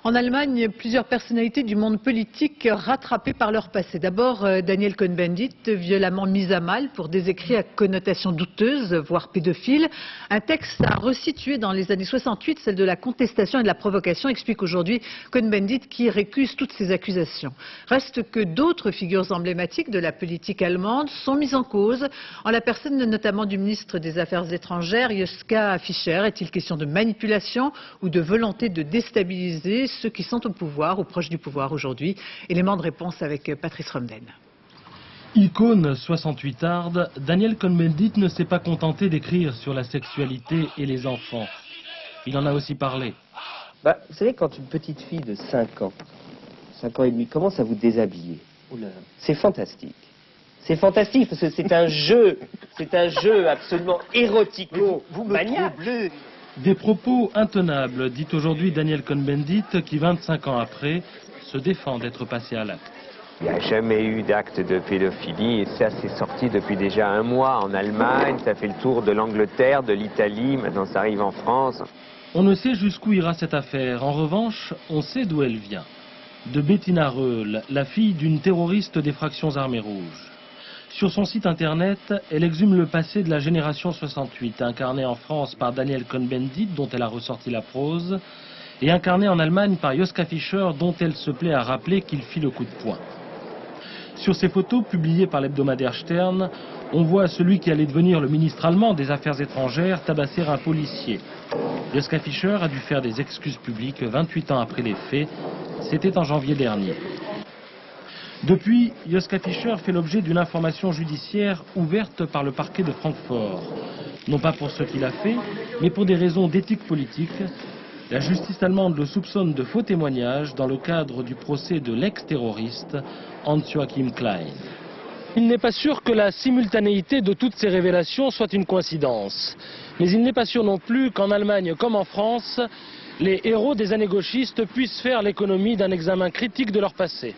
En Allemagne, plusieurs personnalités du monde politique rattrapées par leur passé. D'abord, Daniel Cohn-Bendit, violemment mis à mal pour des écrits à connotation douteuse, voire pédophile. Un texte à resituer dans les années 68, celle de la contestation et de la provocation, explique aujourd'hui Cohn-Bendit qui récuse toutes ces accusations. Reste que d'autres figures emblématiques de la politique allemande sont mises en cause, en la personne notamment du ministre des Affaires étrangères, Joschka Fischer. Est-il question de manipulation ou de volonté de déstabiliser ceux qui sont au pouvoir ou proches du pouvoir aujourd'hui? Élément de réponse avec Patrice Romden. Icône 68arde, Daniel Cohn-Bendit ne s'est pas contenté d'écrire sur la sexualité et les enfants. Il en a aussi parlé. Vous savez, quand une petite fille de 5 ans et demi, commence à vous déshabiller, c'est fantastique. C'est fantastique parce que c'est un jeu absolument érotico-maniaque. Des propos intenables, dit aujourd'hui Daniel Cohn-Bendit, qui 25 ans après se défend d'être passé à l'acte. Il n'y a jamais eu d'acte de pédophilie et ça c'est sorti depuis déjà 1 mois en Allemagne, ça fait le tour de l'Angleterre, de l'Italie, maintenant ça arrive en France. On ne sait jusqu'où ira cette affaire, en revanche, on sait d'où elle vient. De Bettina Röhl, la fille d'une terroriste des fractions armées rouges. Sur son site internet, elle exhume le passé de la génération 68, incarné en France par Daniel Cohn-Bendit, dont elle a ressorti la prose, et incarné en Allemagne par Joschka Fischer, dont elle se plaît à rappeler qu'il fit le coup de poing. Sur ces photos publiées par l'hebdomadaire Stern, on voit celui qui allait devenir le ministre allemand des Affaires étrangères tabasser un policier. Joschka Fischer a dû faire des excuses publiques 28 ans après les faits, c'était en janvier dernier. Depuis, Joschka Fischer fait l'objet d'une information judiciaire ouverte par le parquet de Francfort. Non pas pour ce qu'il a fait, mais pour des raisons d'éthique politique. La justice allemande le soupçonne de faux témoignages dans le cadre du procès de l'ex-terroriste Hans-Joachim Klein. Il n'est pas sûr que la simultanéité de toutes ces révélations soit une coïncidence. Mais il n'est pas sûr non plus qu'en Allemagne comme en France, les héros des années gauchistes puissent faire l'économie d'un examen critique de leur passé.